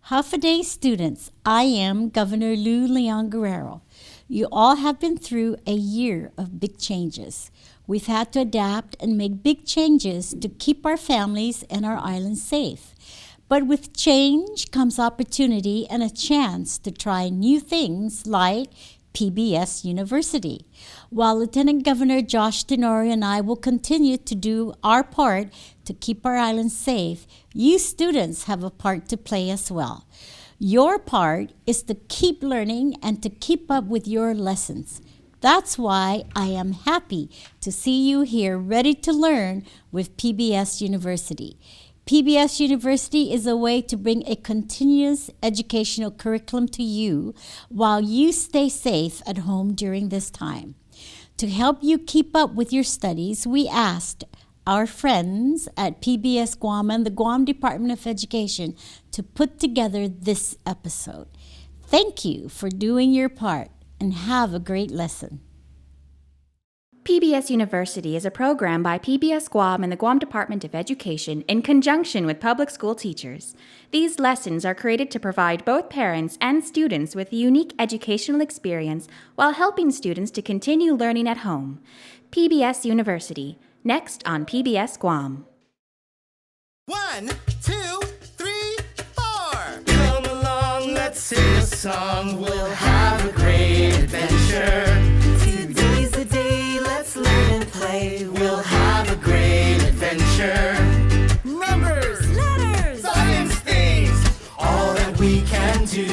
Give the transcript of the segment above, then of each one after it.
Half-a-day students, I am Governor Lou Leon Guerrero. You all have been through a year of big changes. We've had to adapt and make big changes to keep our families and our island safe. But with change comes opportunity and a chance to try new things like PBS University. While Lieutenant Governor Josh Tenorio and I will continue to do our part to keep our island safe, you students have a part to play as well. Your part is to keep learning and to keep up with your lessons. That's why I am happy to see you here ready to learn with PBS University. PBS University is a way to bring a continuous educational curriculum to you while you stay safe at home during this time. To help you keep up with your studies, we asked our friends at PBS Guam and the Guam Department of Education to put together this episode. Thank you for doing your part and have a great lesson. PBS University is a program by PBS Guam and the Guam Department of Education in conjunction with public school teachers. These lessons are created to provide both parents and students with a unique educational experience while helping students to continue learning at home. PBS University, next on PBS Guam. 1, 2, 3, 4. Come along, let's sing a song. We'll have a great adventure. Today's the day, let's learn and play. We'll have a great adventure. Numbers, letters, science things, all that we can do.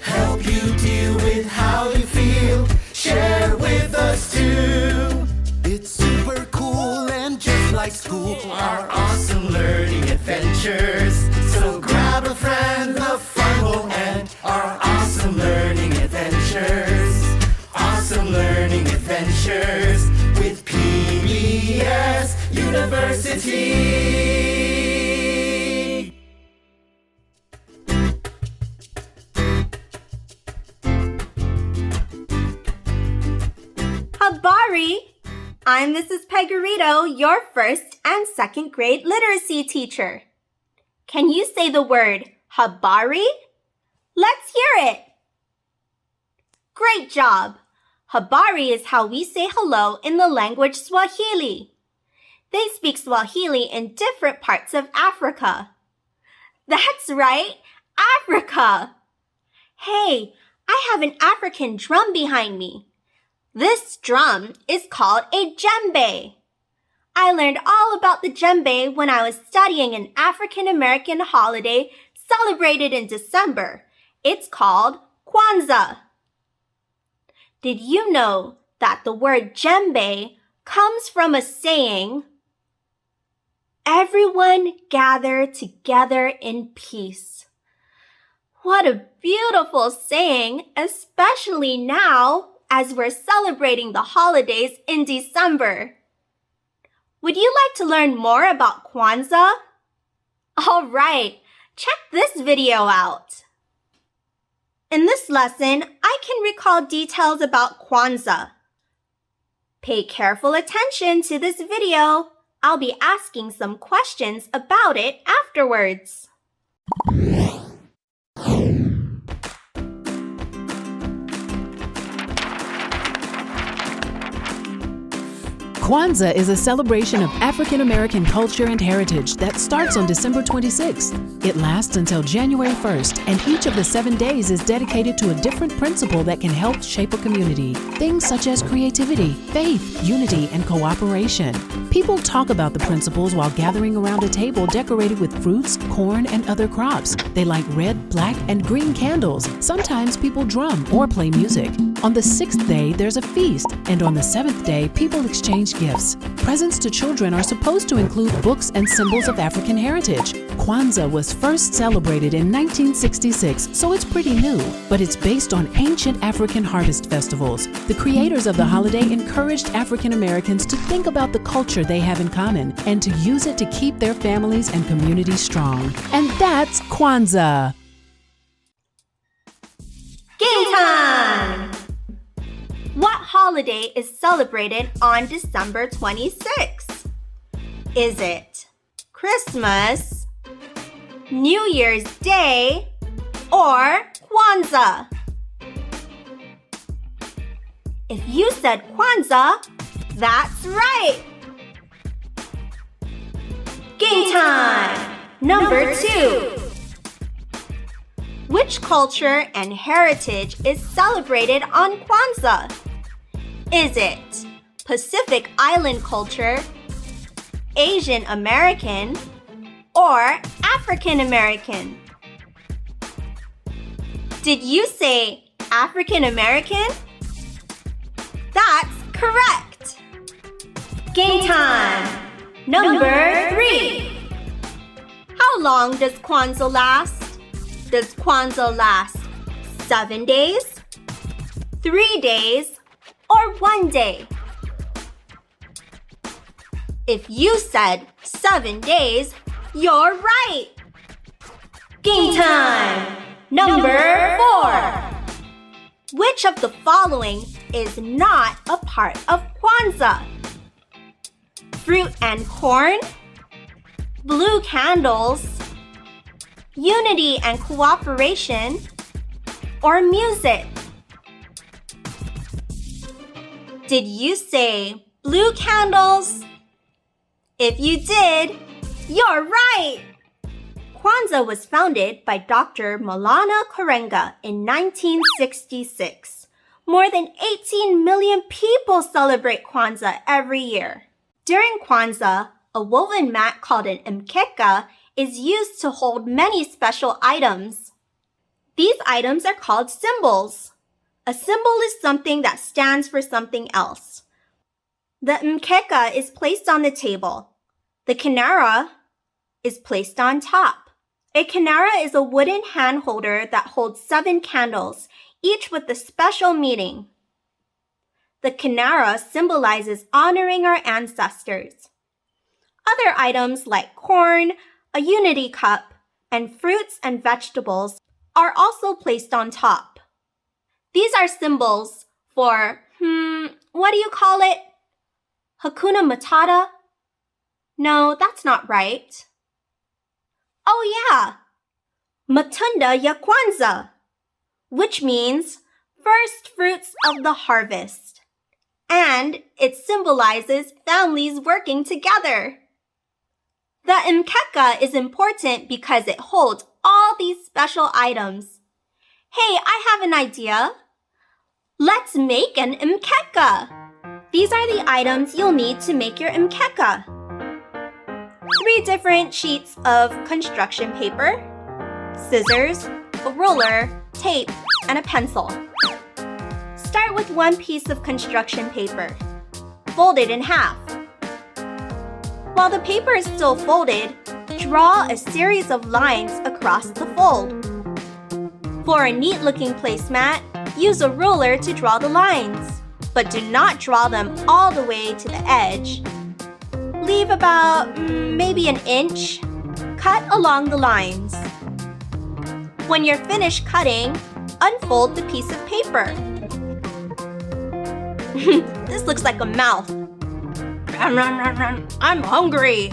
Help you deal with how you feel. Share with us too. It's super cool and just like school, our awesome learning adventures. So grab a friend, the fun will end. Our awesome learning adventures. Awesome learning adventures with PBS University. Habari! I'm Mrs. Pegarito, your first and second grade literacy teacher. Can you say the word habari? Let's hear it. Great job! Habari is how we say hello in the language Swahili. They speak Swahili in different parts of Africa. That's right, Africa! Hey, I have an African drum behind me. This drum is called a djembe. I learned all about the djembe when I was studying an African American holiday celebrated in December. It's called Kwanzaa. Did you know that the word djembe comes from a saying, "Everyone gather together in peace"? What a beautiful saying, especially now as we're celebrating the holidays in December. Would you like to learn more about Kwanzaa? All right, check this video out. In this lesson, I can recall details about Kwanzaa. Pay careful attention to this video. I'll be asking some questions about it afterwards. Kwanzaa is a celebration of African American culture and heritage that starts on December 26th. It lasts until January 1st, and each of the 7 days is dedicated to a different principle that can help shape a community. Things such as creativity, faith, unity, and cooperation. People talk about the principles while gathering around a table decorated with fruits, corn, and other crops. They light red, black, and green candles. Sometimes people drum or play music. On the 6th day, there's a feast, and on the 7th day, people exchange gifts. Presents to children are supposed to include books and symbols of African heritage. Kwanzaa was first celebrated in 1966, so it's pretty new, but it's based on ancient African harvest festivals. The creators of the holiday encouraged African Americans to think about the culture they have in common and to use it to keep their families and communities strong. And that's Kwanzaa. Game time! What holiday is celebrated on December 26th? Is it Christmas, New Year's Day, or Kwanzaa? If you said Kwanzaa, that's right! Game time! Number 2. Which culture and heritage is celebrated on Kwanzaa? Is it Pacific Island culture, Asian American, or African American? Did you say African American? That's correct! Game time! Number 3. How long does Kwanzaa last? Does Kwanzaa last 7 days, 3 days, or 1 day? If you said 7 days, you're right! Game time! Number 4. Which of the following is not a part of Kwanzaa? Fruit and corn, blue candles, unity and cooperation, or music? Did you say blue candles? If you did, you're right! Kwanzaa was founded by Dr. Maulana Karenga in 1966. More than 18 million people celebrate Kwanzaa every year. During Kwanzaa, a woven mat called an mkeka is used to hold many special items. These items are called symbols. A symbol is something that stands for something else. The mkeka is placed on the table. The kinara is placed on top. A kinara is a wooden hand holder that holds 7 candles, each with a special meaning. The kinara symbolizes honoring our ancestors. Other items like corn, a unity cup, and fruits and vegetables are also placed on top. These are symbols for, what do you call it? Hakuna Matata? No, that's not right. Oh yeah, Matunda ya Kwanzaa, which means first fruits of the harvest. And it symbolizes families working together. The mkeka is important because it holds all these special items. Hey, I have an idea. Let's make an mkeka. These are the items you'll need to make your mkeka. 3 different sheets of construction paper, scissors, a ruler, tape, and a pencil. Start with 1 piece of construction paper. Fold it in half. While the paper is still folded, draw a series of lines across the fold. For a neat-looking placemat, use a ruler to draw the lines, but do not draw them all the way to the edge. Leave about maybe an inch. Cut along the lines. When you're finished cutting, unfold the piece of paper. This looks like a mouth. I'm hungry.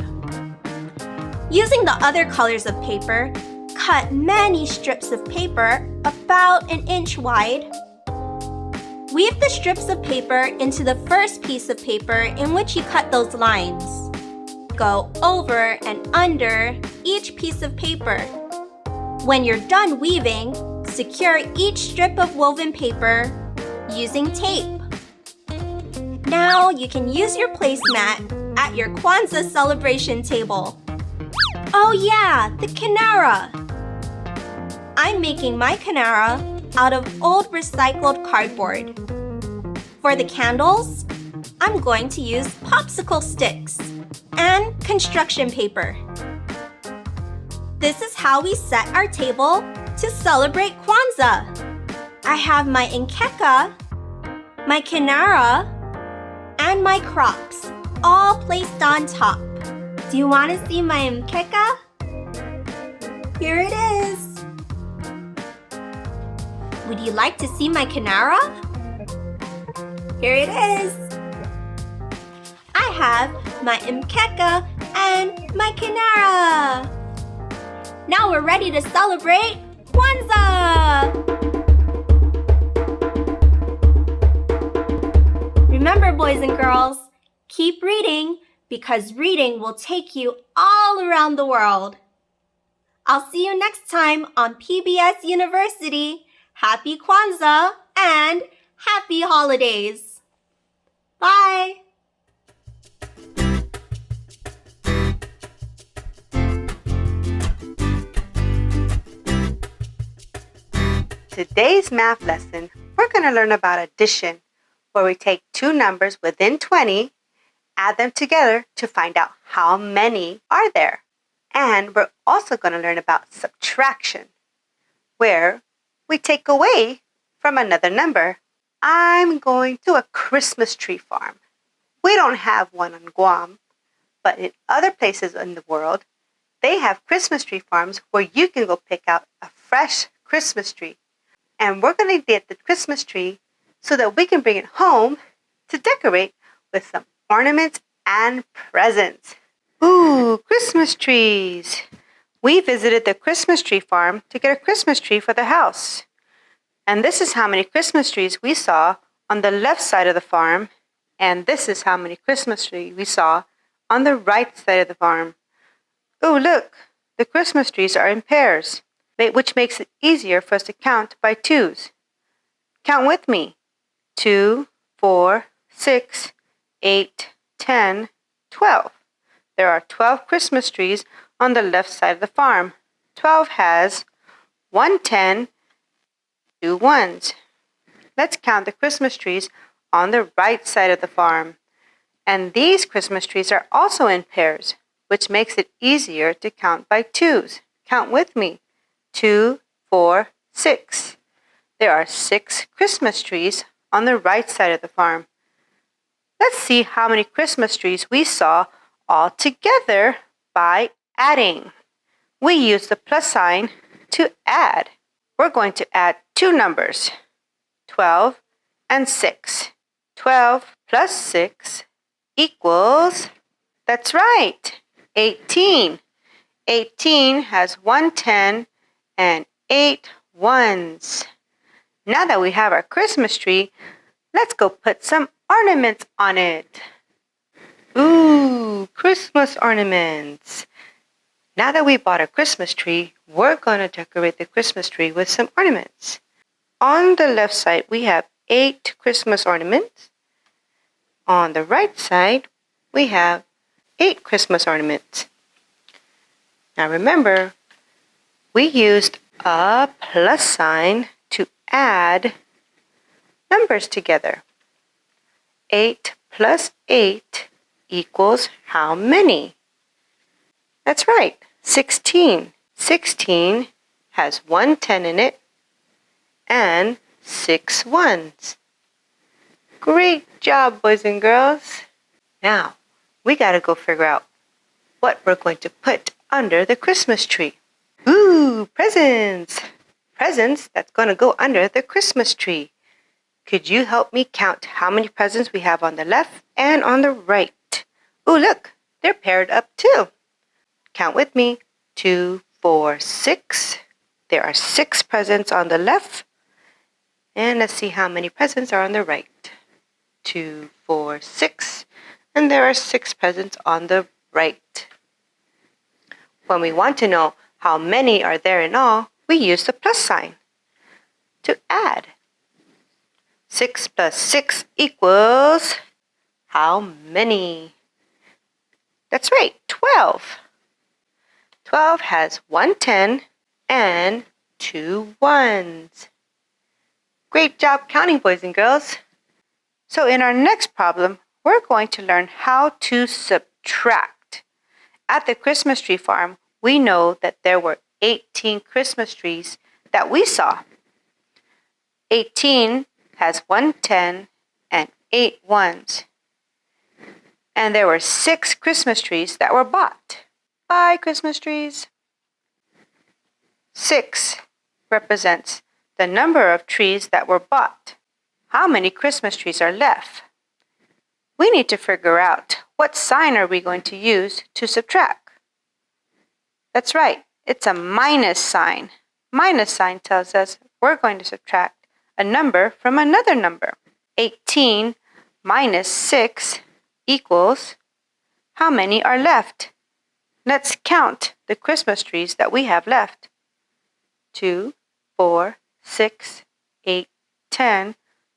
Using the other colors of paper, cut many strips of paper about an inch wide. Weave the strips of paper into the first piece of paper in which you cut those lines. Go over and under each piece of paper. When you're done weaving, secure each strip of woven paper using tape. Now you can use your placemat at your Kwanzaa celebration table. Oh yeah, the kinara! I'm making my kinara out of old recycled cardboard. For the candles, I'm going to use popsicle sticks and construction paper. This is how we set our table to celebrate Kwanzaa. I have my mkeka, my kinara, and my crops all placed on top. Do you want to see my mkeka? Here it is. Would you like to see my kinara? Here it is. I have my mkeka and my kinara. Now we're ready to celebrate Kwanzaa! Remember, boys and girls, keep reading because reading will take you all around the world. I'll see you next time on PBS University. Happy Kwanzaa and happy holidays. Bye. Today's math lesson, we're going to learn about addition, where we take two numbers within 20, add them together to find out how many are there. And we're also going to learn about subtraction, where we take away from another number. I'm going to a Christmas tree farm. We don't have one on Guam, but in other places in the world, they have Christmas tree farms where you can go pick out a fresh Christmas tree. And we're going to get the Christmas tree so that we can bring it home to decorate with some ornaments and presents. Ooh, Christmas trees! We visited the Christmas tree farm to get a Christmas tree for the house. And this is how many Christmas trees we saw on the left side of the farm. And this is how many Christmas trees we saw on the right side of the farm. Ooh, look! The Christmas trees are in pairs, which makes it easier for us to count by twos. Count with me. 2, 4, 6, 8, 10, 12. There are 12 Christmas trees on the left side of the farm. 12 has 1 10, 2 ones. Let's count the Christmas trees on the right side of the farm. And these Christmas trees are also in pairs, which makes it easier to count by twos. Count with me. 2, 4, 6. There are 6 Christmas trees on the right side of the farm. Let's see how many Christmas trees we saw all together by adding. We use the plus sign to add. We're going to add two numbers, 12 and 6. 12 plus 6 equals, that's right, 18. 18 has 1 10 and 8 ones. Now that we have our Christmas tree, let's go put some ornaments on it. Ooh, Christmas ornaments. Now that we bought a Christmas tree, we're going to decorate the Christmas tree with some ornaments. On the left side, we have 8 Christmas ornaments. On the right side, we have 8 Christmas ornaments. Now remember, we used a plus sign to add numbers together. 8 plus 8 equals how many? That's right, 16. 16 has 1 10 in it and 6 ones. Great job, boys and girls. Now, we got to go figure out what we're going to put under the Christmas tree. Ooh, presents! Presents that's going to go under the Christmas tree. Could you help me count how many presents we have on the left and on the right? Ooh, look, they're paired up too. Count with me. 2, 4, 6. There are 6 presents on the left. And let's see how many presents are on the right. 2, 4, 6. And there are 6 presents on the right. When we want to know how many are there in all, we use the plus sign to add. 6 plus 6 equals how many? That's right, 12. 12 has 1 10 and 2 ones. Great job counting, boys and girls. So in our next problem, we're going to learn how to subtract. At the Christmas tree farm, we know that there were 18 Christmas trees that we saw. 18 has 1 10 and 8 ones. And there were 6 Christmas trees that were bought. Buy Christmas trees. 6 represents the number of trees that were bought. How many Christmas trees are left? We need to figure out what sign are we going to use to subtract. That's right, It's a minus sign. Minus sign tells us we're going to subtract a number from another number. 18 minus 6 equals, how many are left? Let's count the Christmas trees that we have left. 2, 4, 6, 8, 10,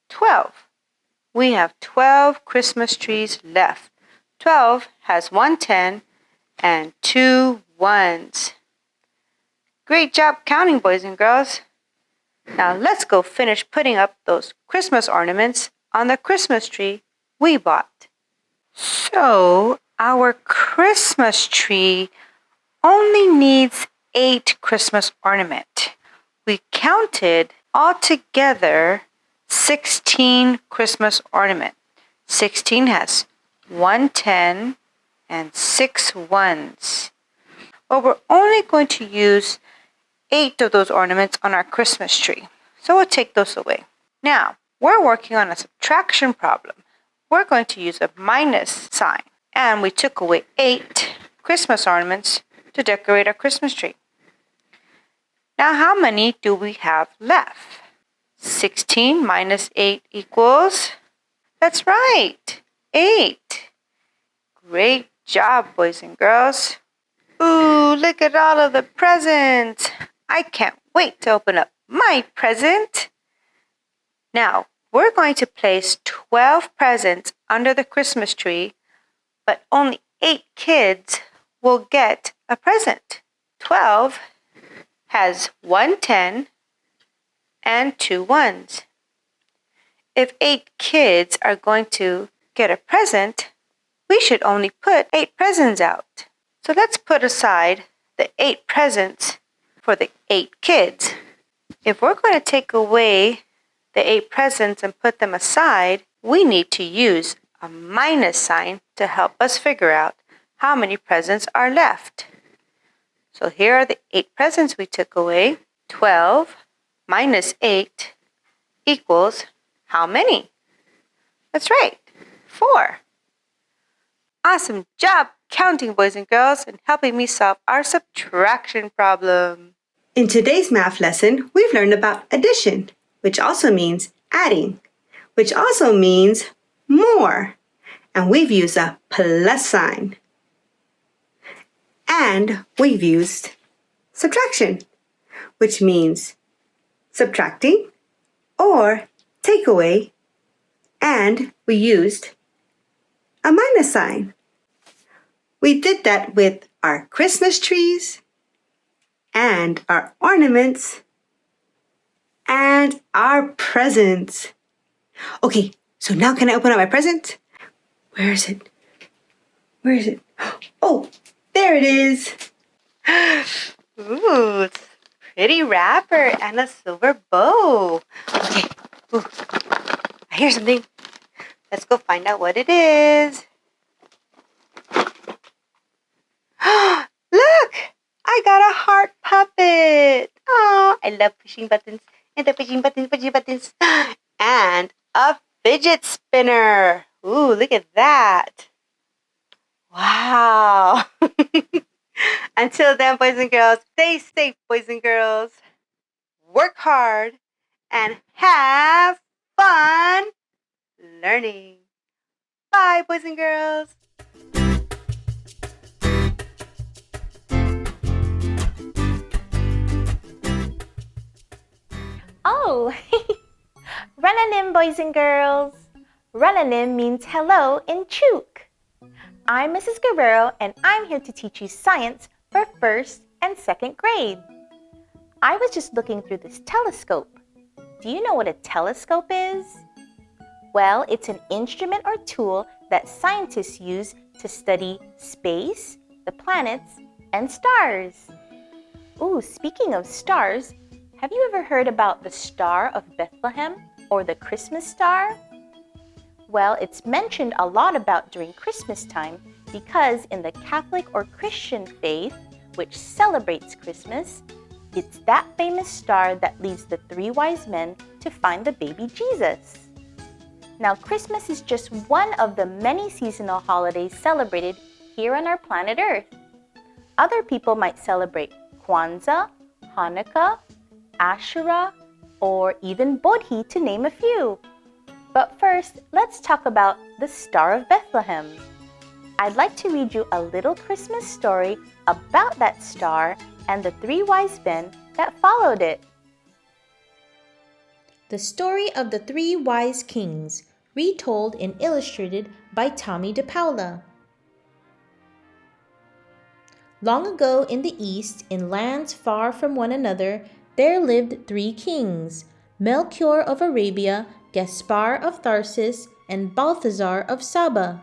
12. We have 12 Christmas trees left. 12 has one 10 and 2 ones. Great job counting, boys and girls. Now let's go finish putting up those Christmas ornaments on the Christmas tree we bought. So our Christmas tree only needs 8 Christmas ornaments. We counted altogether 16 Christmas ornaments. 16 has 1 10 and 6 ones. Well, we're only going to use 8 of those ornaments on our Christmas tree. So we'll take those away. Now, we're working on a subtraction problem. We're going to use a minus sign. And we took away 8 Christmas ornaments to decorate our Christmas tree. Now, how many do we have left? 16 minus 8 equals, that's right, 8. Great job, boys and girls. Ooh, look at all of the presents. I can't wait to open up my present. Now, we're going to place 12 presents under the Christmas tree, but only 8 kids will get a present. 12 has 1 10 and 2 ones. If 8 kids are going to get a present, we should only put 8 presents out. So let's put aside the 8 presents for the 8 kids. If we're going to take away the 8 presents and put them aside, we need to use a minus sign to help us figure out how many presents are left. So here are the 8 presents we took away. 12 minus 8 equals how many? That's right, 4. Awesome job counting, boys and girls, and helping me solve our subtraction problem. In today's math lesson, we've learned about addition, which also means adding, which also means more. And we've used a plus sign. And we've used subtraction, which means subtracting or take away, and we used a minus sign. We did that with our Christmas trees and our ornaments and our presents. Okay, so now can I open up my present? Where is it? Where is it? Oh, there it is. Ooh, it's a pretty wrapper and a silver bow. Okay, ooh, I hear something. Let's go find out what it is. Look! I got a heart puppet. Oh, I love pushing buttons and the pushing buttons. And a fidget spinner. Ooh, look at that. Wow. Until then, boys and girls, stay safe, boys and girls. Work hard and have fun learning. Bye, boys and girls. Oh, Rananim, boys and girls. Rananim means hello in Chuk. I'm Mrs. Guerrero, and I'm here to teach you science for 1st and 2nd grade. I was just looking through this telescope. Do you know what a telescope is? Well, it's an instrument or tool that scientists use to study space, the planets, and stars. Ooh, speaking of stars, have you ever heard about the Star of Bethlehem or the Christmas star? Well, it's mentioned a lot about during Christmas time because in the Catholic or Christian faith, which celebrates Christmas, it's that famous star that leads the 3 wise men to find the baby Jesus. Now, Christmas is just one of the many seasonal holidays celebrated here on our planet Earth. Other people might celebrate Kwanzaa, Hanukkah, Ashura, or even Bodhi, to name a few. But first, let's talk about the Star of Bethlehem. I'd like to read you a little Christmas story about that star and the 3 wise men that followed it. The Story of the 3 Wise Kings, retold and illustrated by Tommy DePaula. Long ago in the East, in lands far from one another, there lived 3 kings, Melchior of Arabia, Gaspar of Tarsus, and Balthazar of Saba.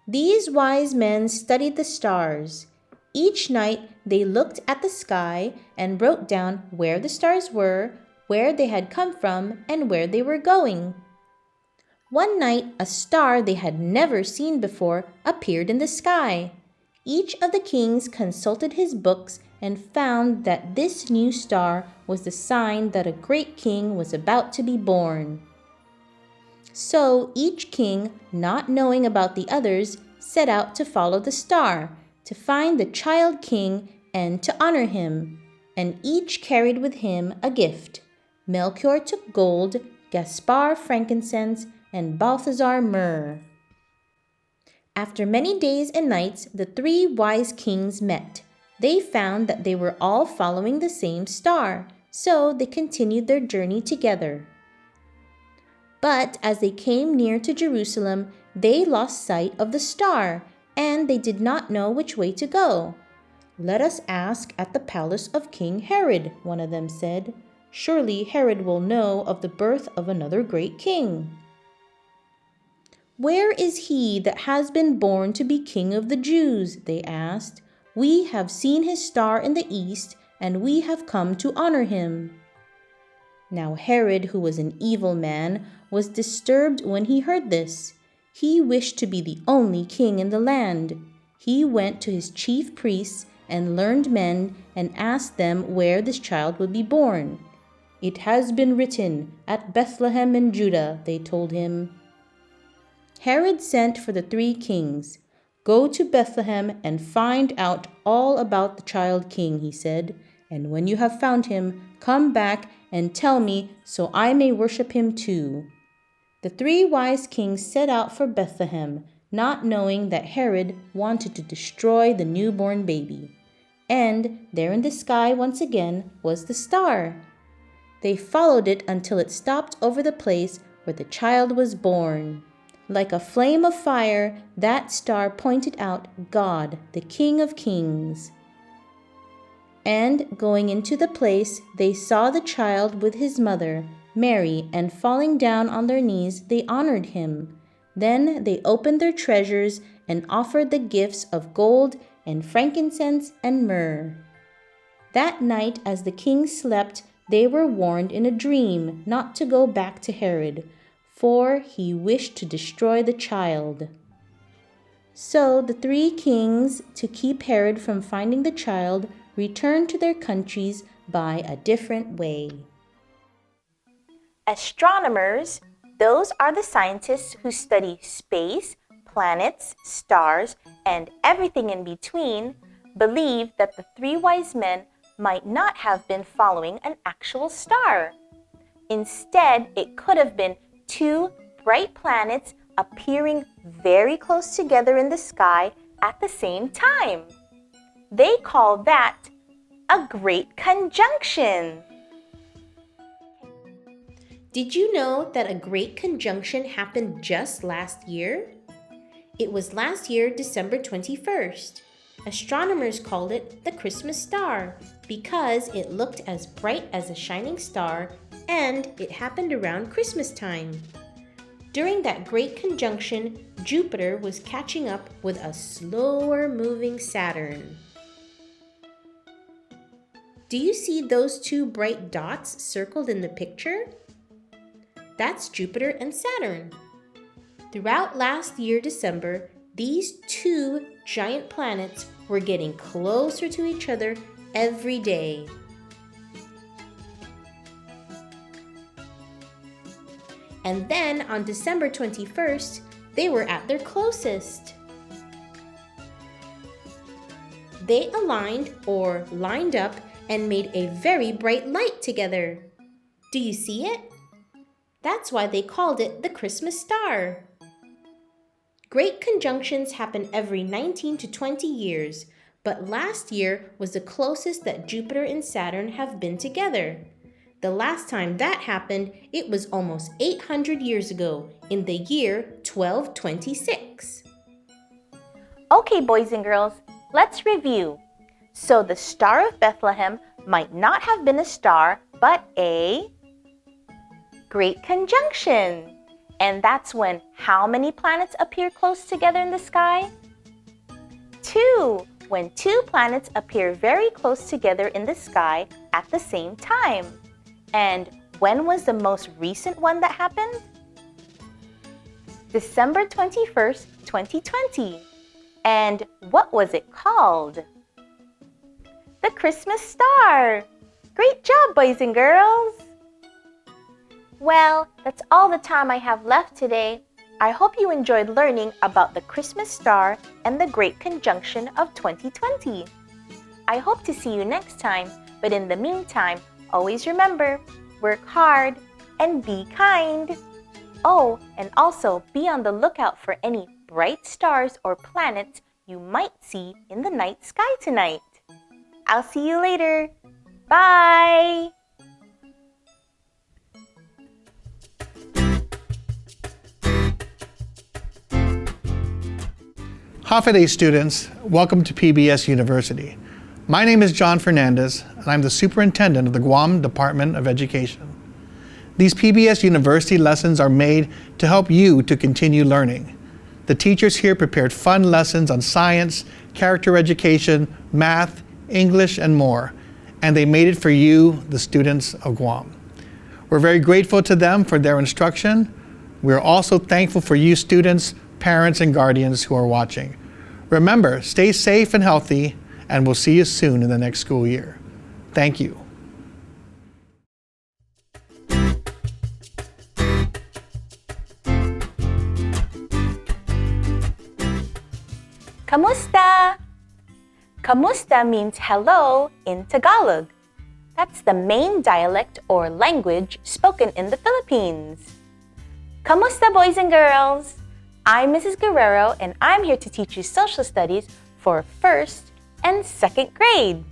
These wise men studied the stars. Each night they looked at the sky and wrote down where the stars were, where they had come from, and where they were going. One night, a star they had never seen before appeared in the sky. Each of the kings consulted his books and found that this new star was the sign that a great king was about to be born. So each king, not knowing about the others, set out to follow the star, to find the child king and to honor him. And each carried with him a gift. Melchior took gold, Gaspar frankincense, and Balthazar myrrh. After many days and nights, the 3 wise kings met. They found that they were all following the same star, so they continued their journey together. But as they came near to Jerusalem, they lost sight of the star, and they did not know which way to go. "Let us ask at the palace of King Herod," one of them said. "Surely Herod will know of the birth of another great king." "Where is he that has been born to be king of the Jews?" they asked. "We have seen his star in the east, and we have come to honor him." Now Herod, who was an evil man, was disturbed when he heard this. He wished to be the only king in the land. He went to his chief priests and learned men and asked them where this child would be born. "It has been written, at Bethlehem in Judah," they told him. Herod sent for the 3 kings. "Go to Bethlehem and find out all about the child king," he said. "And when you have found him, come back and tell me so I may worship him too." The 3 wise kings set out for Bethlehem, not knowing that Herod wanted to destroy the newborn baby. And there in the sky once again was the star. They followed it until it stopped over the place where the child was born. Like a flame of fire, that star pointed out God, the King of Kings. And going into the place, they saw the child with his mother, Mary, and falling down on their knees, they honored him. Then they opened their treasures and offered the gifts of gold and frankincense and myrrh. That night, as the kings slept, they were warned in a dream not to go back to Herod, for he wished to destroy the child. So the 3 kings, to keep Herod from finding the child, returned to their countries by a different way. Astronomers, those are the scientists who study space, planets, stars, and everything in between, believe that the 3 wise men might not have been following an actual star. Instead, it could have been 2 bright planets appearing very close together in the sky at the same time. They call that a great conjunction. Did you know that a great conjunction happened just last year? It was last year, December 21st. Astronomers called it the Christmas star because it looked as bright as a shining star and it happened around Christmas time. During that great conjunction, Jupiter was catching up with a slower moving Saturn. Do you see those 2 bright dots circled in the picture? That's Jupiter and Saturn. Throughout last year, December, these 2 giant planets were getting closer to each other every day. And then on December 21st, they were at their closest. They aligned or lined up and made a very bright light together. Do you see it? That's why they called it the Christmas star. Great conjunctions happen every 19 to 20 years, but last year was the closest that Jupiter and Saturn have been together. The last time that happened, it was almost 800 years ago, in the year 1226. Okay, boys and girls, let's review. So the Star of Bethlehem might not have been a star, but a great conjunction. And that's when how many planets appear close together in the sky? 2. When 2 planets appear very close together in the sky at the same time. And when was the most recent one that happened? December 21st, 2020. And what was it called? The Christmas star. Great job, boys and girls. Well, that's all the time I have left today. I hope you enjoyed learning about the Christmas star and the Great Conjunction of 2020. I hope to see you next time, but in the meantime, always remember, work hard and be kind. Oh, and also be on the lookout for any bright stars or planets you might see in the night sky tonight. I'll see you later. Bye! Hafa students, welcome to PBS University. My name is John Fernandez, and I'm the superintendent of the Guam Department of Education. These PBS University lessons are made to help you to continue learning. The teachers here prepared fun lessons on science, character education, math, English, and more, and they made it for you, the students of Guam. We're very grateful to them for their instruction. We're also thankful for you students, parents, and guardians who are watching. Remember, stay safe and healthy, and we'll see you soon in the next school year. Thank you. Kamusta? Kamusta means hello in Tagalog. That's the main dialect or language spoken in the Philippines. Kamusta, boys and girls? I'm Mrs. Guerrero, and I'm here to teach you social studies for 1st and 2nd grade.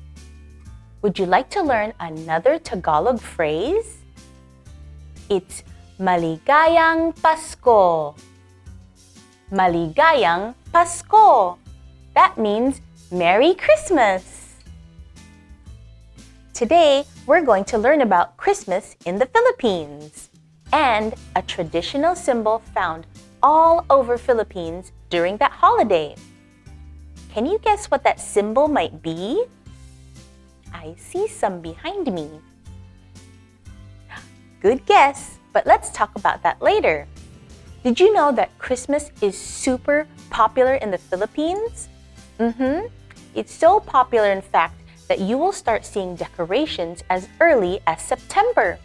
Would you like to learn another Tagalog phrase? It's Maligayang Pasko. Maligayang Pasko. That means Merry Christmas. Today, we're going to learn about Christmas in the Philippines and a traditional symbol found all over Philippines during that holiday. Can you guess what that symbol might be? I see some behind me. Good guess, but let's talk about that later. Did you know that Christmas is super popular in the Philippines? It's so popular, in fact, that you will start seeing decorations as early as September.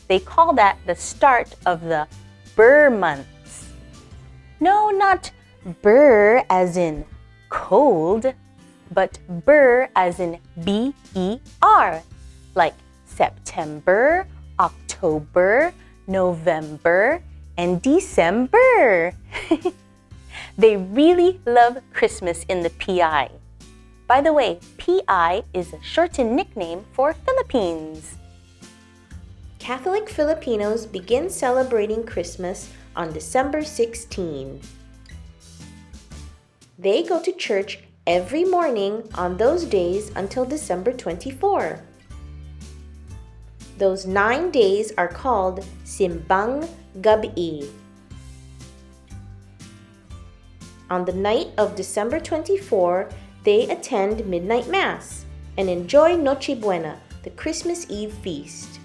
They call that the start of the Ber months. No, not Ber as in cold, but Ber as in B-E-R, like September, October, November, and December. They really love Christmas in the PI. By the way, PI is a shortened nickname for Philippines. Catholic Filipinos begin celebrating Christmas on December 16. They go to church every morning on those days until December 24. Those 9 days are called Simbang Gabi. On the night of December 24, they attend Midnight Mass and enjoy Noche Buena, the Christmas Eve feast.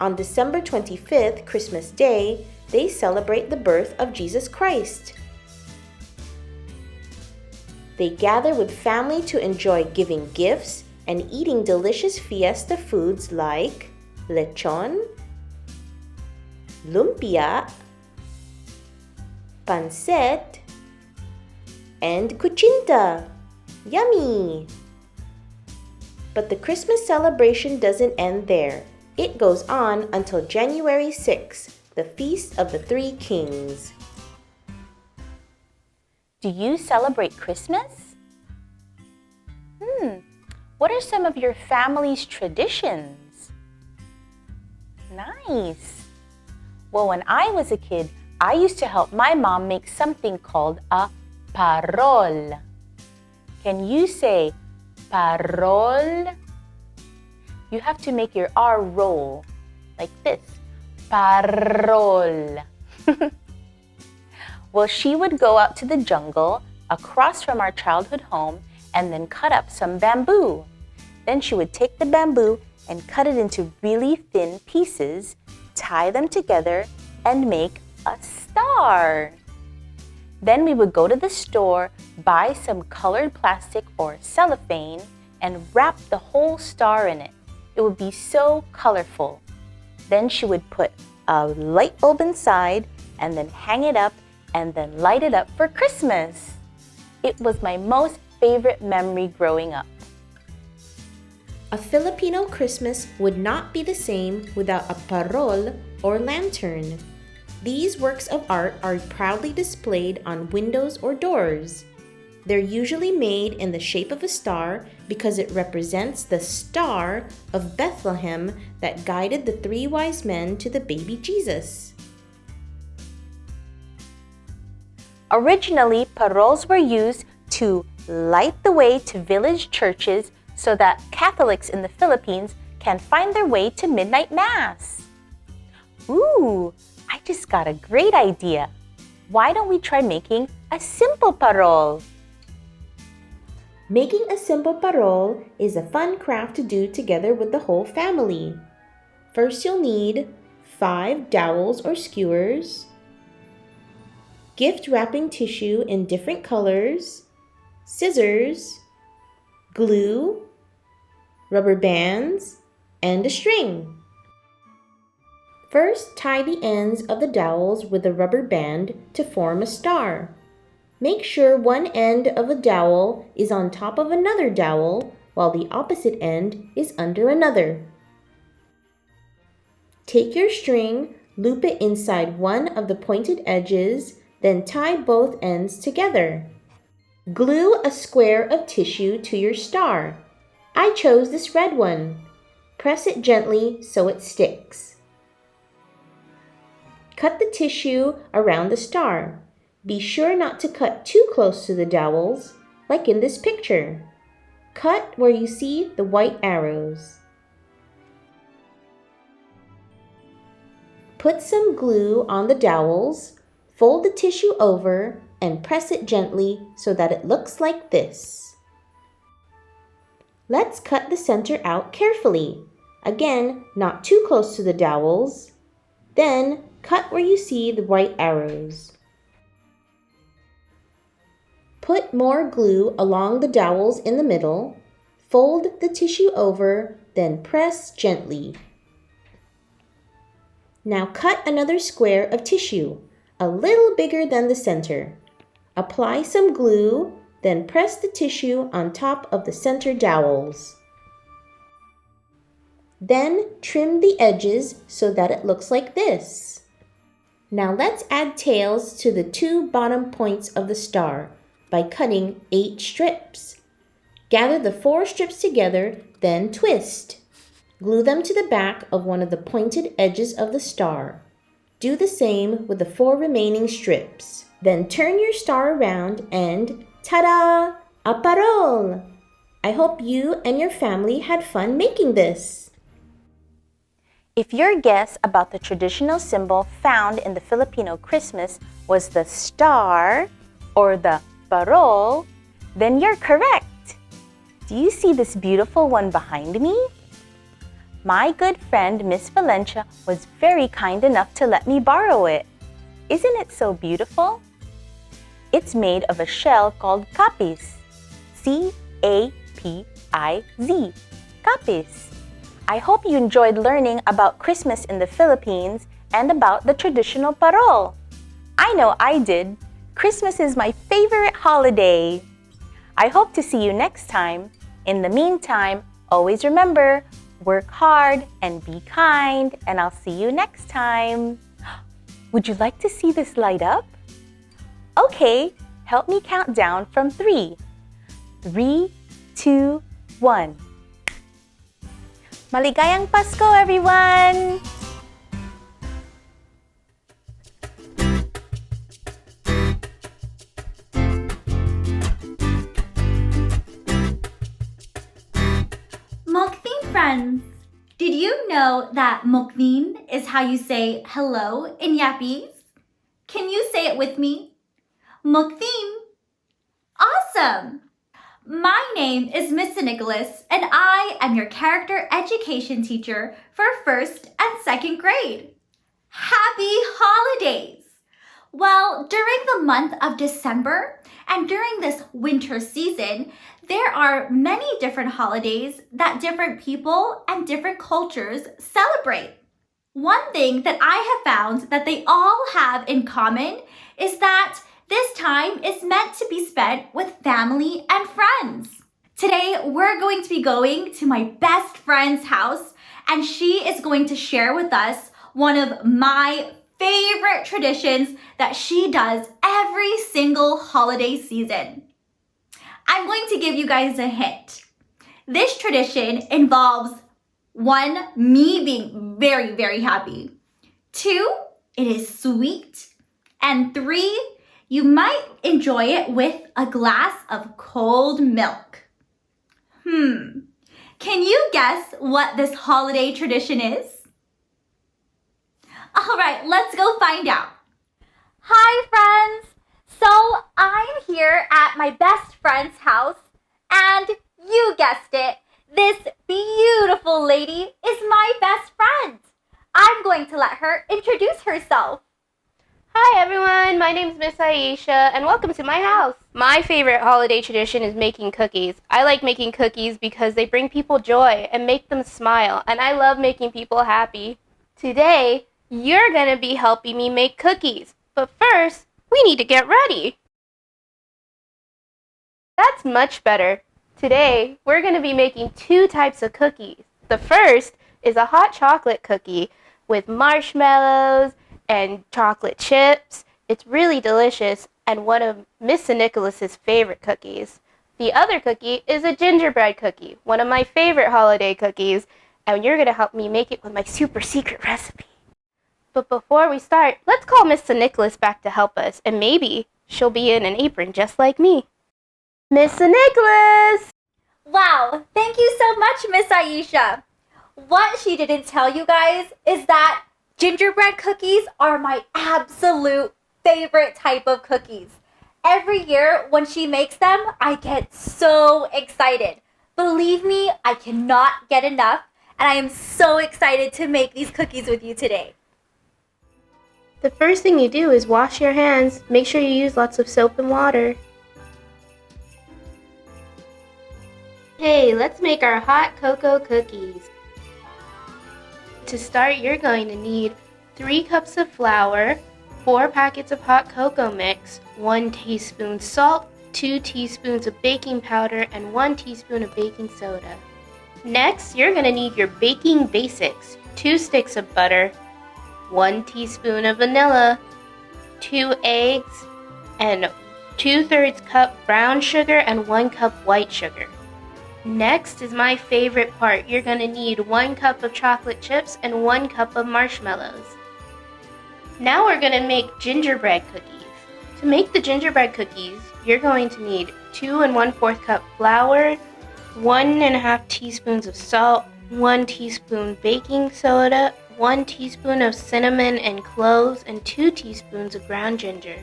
On December 25th, Christmas Day, they celebrate the birth of Jesus Christ. They gather with family to enjoy giving gifts and eating delicious fiesta foods like lechon, lumpia, pancit, and kuchinta. Yummy! But the Christmas celebration doesn't end there. It goes on until January 6th, the Feast of the Three Kings. Do you celebrate Christmas? What are some of your family's traditions? Nice. Well, when I was a kid, I used to help my mom make something called a parol. Can you say parol? You have to make your R roll like this. Parol. Well, she would go out to the jungle across from our childhood home and then cut up some bamboo. Then she would take the bamboo and cut it into really thin pieces, tie them together, and make a star. Then we would go to the store, buy some colored plastic or cellophane, and wrap the whole star in it. It would be so colorful. Then she would put a light bulb inside and then hang it up and then light it up for Christmas. It was my most favorite memory growing up. A Filipino Christmas would not be the same without a parol or lantern. These works of art are proudly displayed on windows or doors. They're usually made in the shape of a star because it represents the star of Bethlehem that guided the three wise men to the baby Jesus. Originally, paroles were used to light the way to village churches so that Catholics in the Philippines can find their way to midnight mass. Ooh, I just got a great idea. Why don't we try making a simple parol? Making a simple parol is a fun craft to do together with the whole family. First, you'll need 5 dowels or skewers, gift wrapping tissue in different colors, scissors, glue, rubber bands, and a string. First, tie the ends of the dowels with a rubber band to form a star. Make sure one end of a dowel is on top of another dowel while the opposite end is under another. Take your string, loop it inside one of the pointed edges, then tie both ends together. Glue a square of tissue to your star. I chose this red one. Press it gently so it sticks. Cut the tissue around the star. Be sure not to cut too close to the dowels, like in this picture. Cut where you see the white arrows. Put some glue on the dowels, fold the tissue over, and press it gently so that it looks like this. Let's cut the center out carefully. Again, not too close to the dowels. Then, cut where you see the white arrows. Put more glue along the dowels in the middle. Fold the tissue over, then press gently. Now cut another square of tissue, a little bigger than the center. Apply some glue, then press the tissue on top of the center dowels. Then trim the edges so that it looks like this. Now let's add tails to the 2 bottom points of the star by cutting 8 strips. Gather the 4 strips together, then twist. Glue them to the back of one of the pointed edges of the star. Do the same with the 4 remaining strips. Then turn your star around and ta-da! A parol! I hope you and your family had fun making this. If your guess about the traditional symbol found in the Filipino Christmas was the star or the parol, then you're correct. Do you see this beautiful one behind me? My good friend Miss Valencia was very kind enough to let me borrow it. Isn't it so beautiful? It's made of a shell called capis. C-A-P-I-Z. Capis. I hope you enjoyed learning about Christmas in the Philippines and about the traditional parol. I know I did. Christmas is my favorite holiday. I hope to see you next time. In the meantime, always remember, work hard and be kind, and I'll see you next time. Would you like to see this light up? Okay, help me count down from 3. 3, 2, 1. Maligayang Pasko, everyone! Moktheen friends, did you know that Moktheen is how you say hello in Yapese? Can you say it with me? Moktheen. Awesome! My name is Mr. Nicholas, and I am your character education teacher for 1st and 2nd grade. Happy holidays! Well, during the month of December and during this winter season, there are many different holidays that different people and different cultures celebrate. One thing that I have found that they all have in common is that this time is meant to be spent with family and friends. Today, we're going to be going to my best friend's house, and she is going to share with us one of my favorite traditions that she does every single holiday season. I'm going to give you guys a hint. This tradition involves 1, me being very, very happy. 2, it is sweet. And 3, you might enjoy it with a glass of cold milk. Can you guess what this holiday tradition is? All right, let's go find out. Hi, friends. So I'm here at my best friend's house, and you guessed it, this beautiful lady is my best friend. I'm going to let her introduce herself. Hi everyone, my name is Miss Aisha and welcome to my house. My favorite holiday tradition is making cookies. I like making cookies because they bring people joy and make them smile, and I love making people happy. Today, you're going to be helping me make cookies, but first, we need to get ready. That's much better. Today, we're going to be making 2 types of cookies. The first is a hot chocolate cookie with marshmallows and chocolate chips. It's really delicious and one of Miss Nicholas's favorite cookies. The other cookie is a gingerbread cookie, one of my favorite holiday cookies, and you're going to help me make it with my super secret recipe. But before we start, let's call Mr. Nicholas back to help us, and maybe she'll be in an apron just like me. Mr. Nicholas! Wow, thank you so much, Miss Aisha. What she didn't tell you guys is that gingerbread cookies are my absolute favorite type of cookies. Every year when she makes them, I get so excited. Believe me, I cannot get enough, and I am so excited to make these cookies with you today. The first thing you do is wash your hands. Make sure you use lots of soap and water. Hey, let's make our hot cocoa cookies. To start, you're going to need 3 cups of flour, 4 packets of hot cocoa mix, 1 teaspoon salt, 2 teaspoons of baking powder, and 1 teaspoon of baking soda. Next, you're going to need your baking basics, 2 sticks of butter, 1 teaspoon of vanilla, 2 eggs, and 2/3 cup brown sugar and 1 cup white sugar. Next is my favorite part. You're going to need 1 cup of chocolate chips and 1 cup of marshmallows. Now we're going to make gingerbread cookies. To make the gingerbread cookies, you're going to need 2 1/4 cup flour, 1 1/2 teaspoons of salt, 1 teaspoon baking soda, 1 teaspoon of cinnamon and cloves, and 2 teaspoons of ground ginger.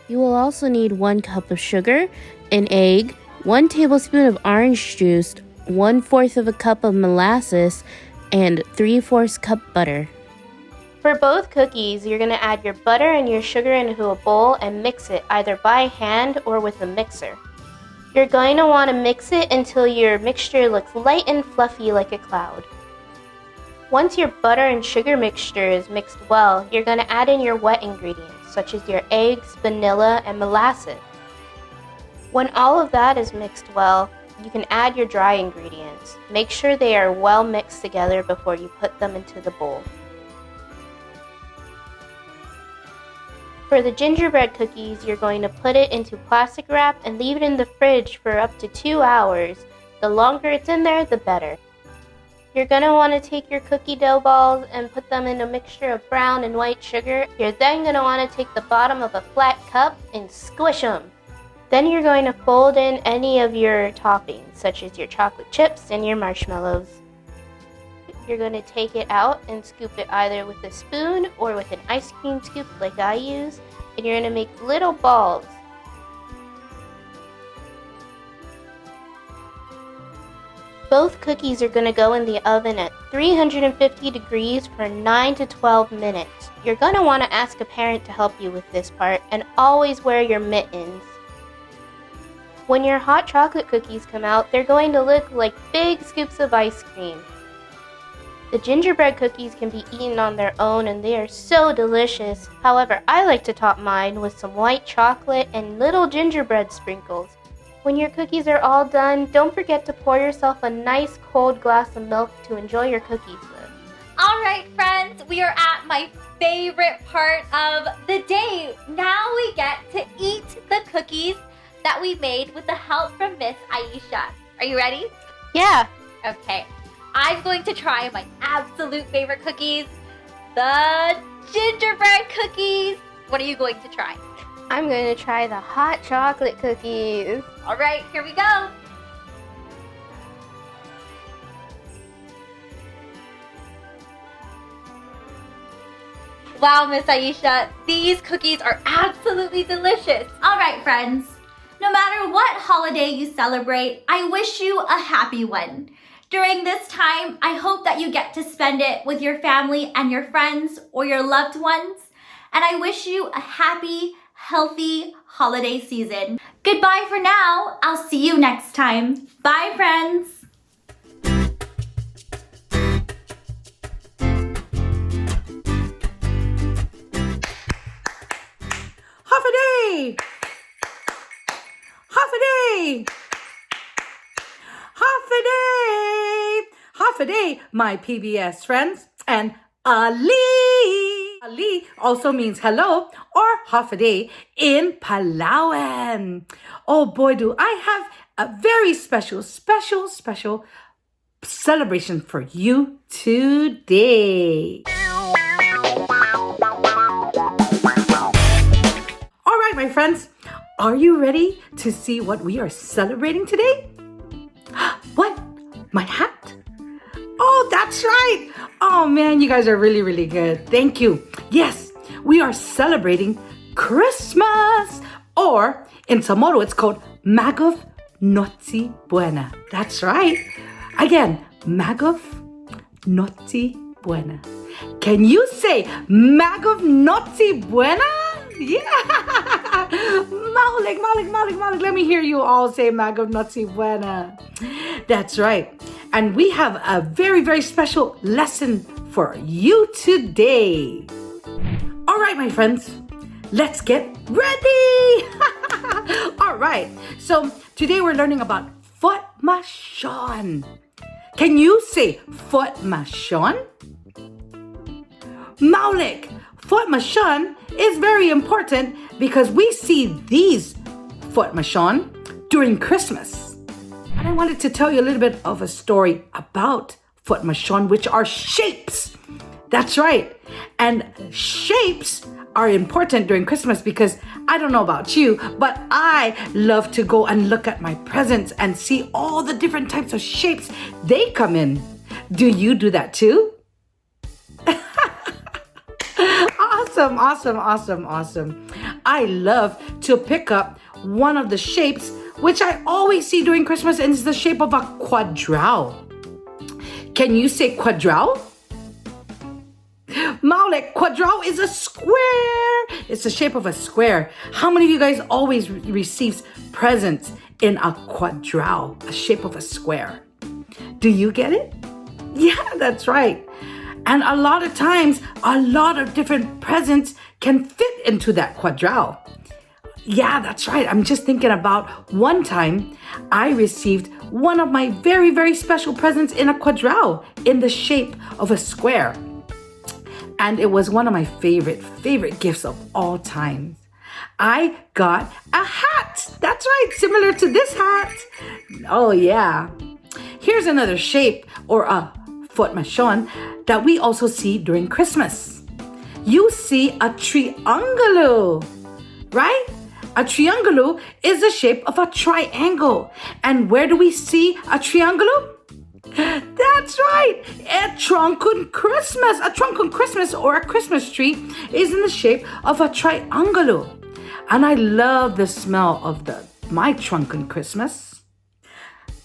You will also need 1 cup of sugar, an egg, 1 tablespoon of orange juice, 1/4 of a cup of molasses, and 3/4 cup butter. For both cookies, you're going to add your butter and your sugar into a bowl and mix it either by hand or with a mixer. You're going to want to mix it until your mixture looks light and fluffy like a cloud. Once your butter and sugar mixture is mixed well, you're going to add in your wet ingredients. such as your eggs, vanilla, and molasses. When all of that is mixed well, you can add your dry ingredients. Make sure they are well mixed together before you put them into the bowl. For the gingerbread cookies, you're going to put it into plastic wrap and leave it in the fridge for up to 2 hours. The longer it's in there, the better. You're going to want to take your cookie dough balls and put them in a mixture of brown and white sugar. You're then going to want to take the bottom of a flat cup and squish them. Then you're going to fold in any of your toppings, such as your chocolate chips and your marshmallows. You're going to take it out and scoop it either with a spoon or with an ice cream scoop like I use, and you're going to make little balls. Both cookies are going to go in the oven at 350 degrees for 9 to 12 minutes. You're going to want to ask a parent to help you with this part, and always wear your mittens. When your hot chocolate cookies come out, they're going to look like big scoops of ice cream. The gingerbread cookies can be eaten on their own and they are so delicious. However, I like to top mine with some white chocolate and little gingerbread sprinkles. When your cookies are all done, don't forget to pour yourself a nice cold glass of milk to enjoy your cookies with. All right, friends, we are at my favorite part of the day. Now we get to eat the cookies that we made with the help from Miss Aisha. Are you ready? Yeah. Okay. I'm going to try my absolute favorite cookies, the gingerbread cookies. What are you going to try? I'm going to try the hot chocolate cookies. All right, here we go. Wow, Miss Aisha, these cookies are absolutely delicious. All right, friends. No matter what holiday you celebrate, I wish you a happy one. During this time, I hope that you get to spend it with your family and your friends or your loved ones. And I wish you a happy, healthy holiday season. Goodbye for now. I'll see you next time. Bye, friends. Half a day! Half a day! Half a day! Half a day, my PBS friends. And Ali! Ali also means hello or half a day in Palawan. Oh boy, do I have a very special celebration for you today. All right, my friends, are you ready to see what we are celebrating today? What? My hat? Oh, that's right. Oh man, you guys are really, really good. Thank you. Yes, we are celebrating Christmas, or in Samoa, it's called Magov Noche Buena. That's right. Again, Magov Noche Buena. Can you say Magov Noche Buena? Yeah. Malik. Let me hear you all say Magov Noche Buena. That's right. And we have a very, very special lesson for you today. All right, my friends, let's get ready. All right. So today we're learning about Fot Mashon. Can you say Fot Mashon? Maulik, Fot Mashon is very important because we see these Fot Mashon during Christmas. And I wanted to tell you a little bit of a story about Fot Mashon, which are shapes. That's right. And shapes are important during Christmas because I don't know about you, but I love to go and look at my presents and see all the different types of shapes they come in. Do you do that too? Awesome. I love to pick up one of the shapes which I always see during Christmas, and it's the shape of a quadrille. Can you say quadrille? Maulik, quadrille is a square. It's the shape of a square. How many of you guys always receives presents in a quadrille, a shape of a square? Do you get it? Yeah, that's right. And a lot of times, a lot of different presents can fit into that quadrille. Yeah, that's right. I'm just thinking about one time I received one of my very, very special presents in a quadrille in the shape of a square. And it was one of my favorite gifts of all time. I got a hat. That's right, similar to this hat. Oh yeah. Here's another shape or a foot machon that we also see during Christmas. You see a triangulo, right? A triangulo is the shape of a triangle. And where do we see a triangulo? That's right, a trunk on Christmas. A trunk on Christmas or a Christmas tree is in the shape of a triangulo. And I love the smell of my trunk on Christmas.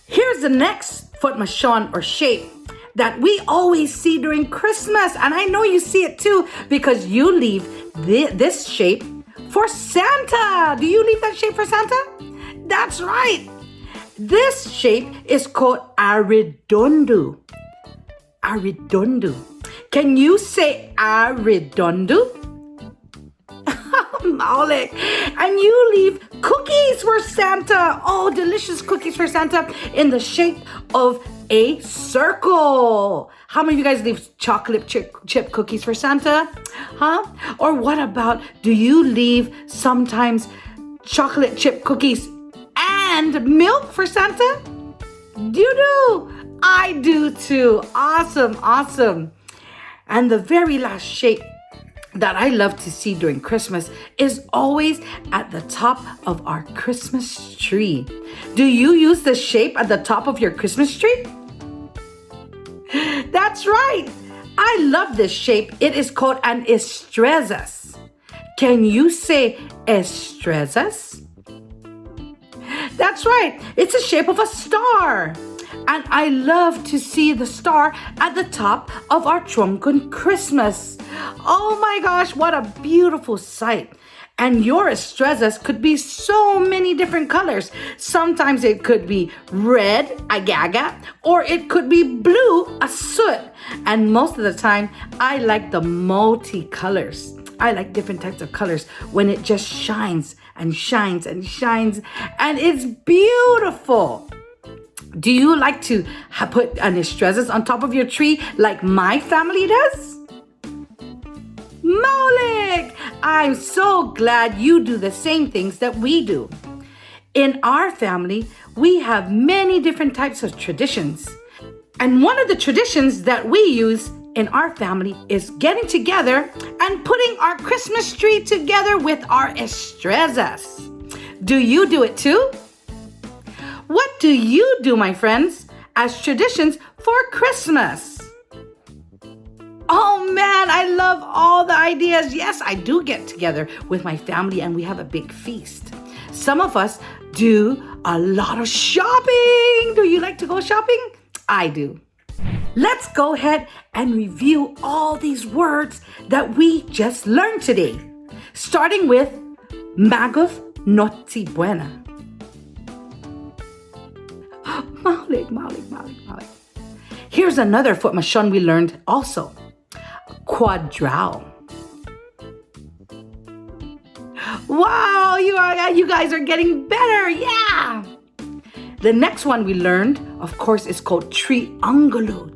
Here's the next foot machon or shape that we always see during Christmas. And I know you see it too because you leave this shape for Santa. Do you leave that shape for Santa? That's right. This shape is called arredondo. Arredondo. Can you say arredondo? Maulik. And you leave cookies for Santa. Oh, delicious cookies for Santa in the shape of a circle. How many of you guys leave chocolate chip cookies for Santa? Huh? Or what about, do you leave sometimes chocolate chip cookies and milk for Santa? You do. I do too. Awesome, awesome. And the very last shape that I love to see during Christmas is always at the top of our Christmas tree. Do you use the shape at the top of your Christmas tree? That's right. I love this shape. It is called an estrellas. Can you say estrellas? That's right. It's a shape of a star. And I love to see the star at the top of our trunk on Christmas. Oh my gosh, what a beautiful sight. And your estrellas could be so many different colors. Sometimes it could be red, agaga, or it could be blue, a soot. And most of the time, I like the multi-colors. I like different types of colors when it just shines and shines and shines. And it's beautiful. Do you like to put an estrellas on top of your tree like my family does? Maulik! I'm so glad you do the same things that we do. In our family, we have many different types of traditions. And one of the traditions that we use in our family is getting together and putting our Christmas tree together with our estrellas. Do you do it too? What do you do, my friends, as traditions for Christmas? Oh man, I love all the ideas. Yes, I do get together with my family and we have a big feast. Some of us do a lot of shopping. Do you like to go shopping? I do. Let's go ahead and review all these words that we just learned today. Starting with Magov Nochebuena. Maulik. Here's another foot machon we learned also. Quadrille. Wow, you guys are getting better. Yeah. The next one we learned, of course, is called triangulo.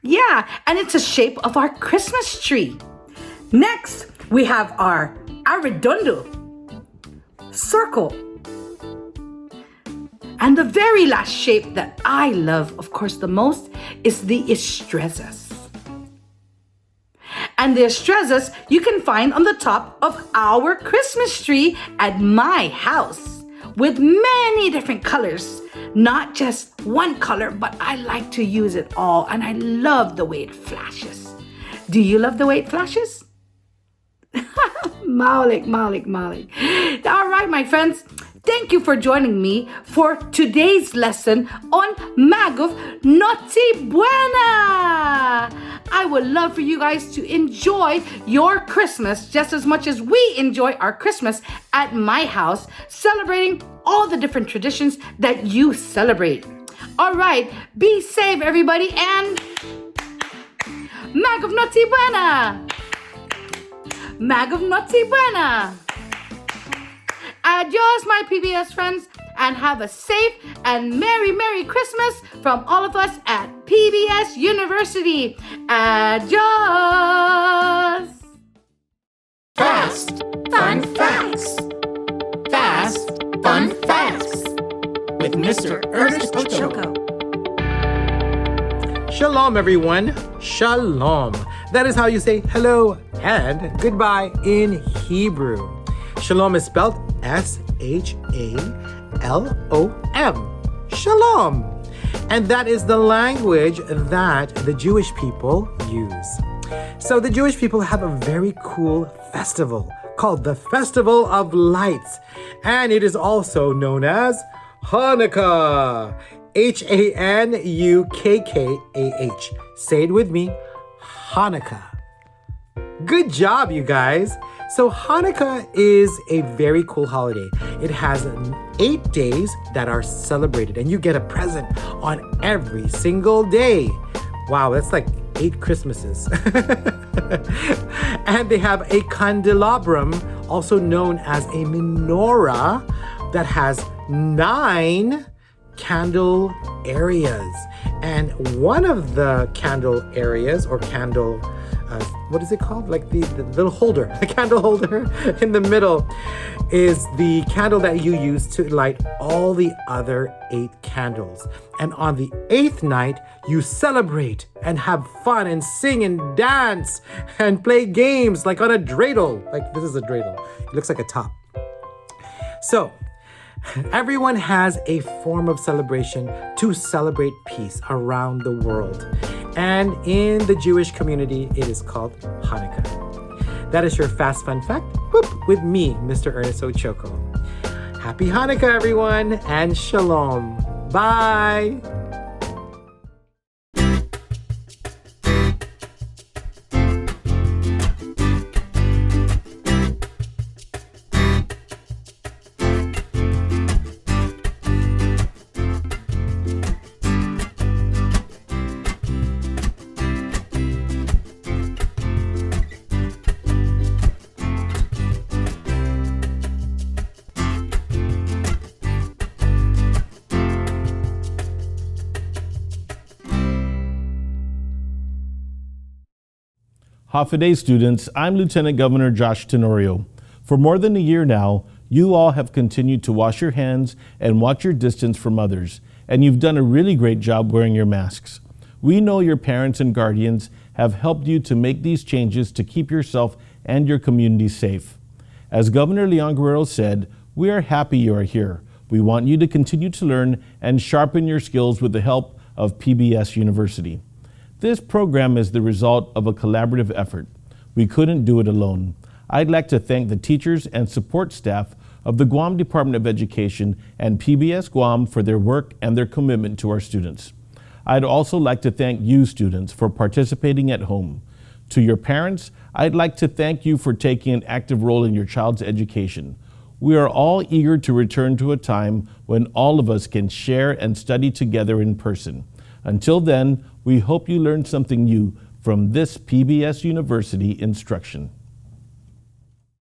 Yeah, and it's a shape of our Christmas tree. Next, we have our arredondo. Circle. And the very last shape that I love, of course, the most is the estrellas. And the estrellas you can find on the top of our Christmas tree at my house with many different colors. Not just one color, but I like to use it all. And I love the way it flashes. Do you love the way it flashes? Maulik. All right, my friends. Thank you for joining me for today's lesson on Magov Nochebuena. I would love for you guys to enjoy your Christmas just as much as we enjoy our Christmas at my house, celebrating all the different traditions that you celebrate. All right, be safe, everybody, and Mag of Noche Buena! Mag of Noche Buena! Adios, my PBS friends, and have a safe and Merry Christmas from all of us at PBS University. Adios! Fast, fun facts. Fast, fun facts. With Mr. Ernest Ochoco. Shalom, everyone. Shalom. That is how you say hello and goodbye in Hebrew. Shalom is spelled S-H-A-L-O-M. Shalom. And that is the language that the Jewish people use. So the Jewish people have a very cool festival called the Festival of Lights. And it is also known as Hanukkah. Hanukkah. Say it with me. Hanukkah. Good job, you guys. So Hanukkah is a very cool holiday. It has 8 days that are celebrated, and you get a present on every single day. Wow, that's like 8 Christmases. And they have a candelabrum, also known as a menorah, that has 9 candle areas. And one of the candle areas, or candle, what is it called? Like the little holder, the candle holder in the middle is the candle that you use to light all the other 8 candles. And on the 8th night, you celebrate and have fun and sing and dance and play games like on a dreidel. Like this is a dreidel. It looks like a top. So, everyone has a form of celebration to celebrate peace around the world. And in the Jewish community, it is called Hanukkah. That is your fast fun fact, boop, with me, Mr. Ernest Ochoco. Happy Hanukkah, everyone, and shalom. Bye. Hafaday students, I'm Lieutenant Governor Josh Tenorio. For more than a year now, you all have continued to wash your hands and watch your distance from others, and you've done a really great job wearing your masks. We know your parents and guardians have helped you to make these changes to keep yourself and your community safe. As Governor Leon Guerrero said, we are happy you are here. We want you to continue to learn and sharpen your skills with the help of PBS University. This program is the result of a collaborative effort. We couldn't do it alone. I'd like to thank the teachers and support staff of the Guam Department of Education and PBS Guam for their work and their commitment to our students. I'd also like to thank you students for participating at home. To your parents, I'd like to thank you for taking an active role in your child's education. We are all eager to return to a time when all of us can share and study together in person. Until then, we hope you learned something new from this PBS University instruction.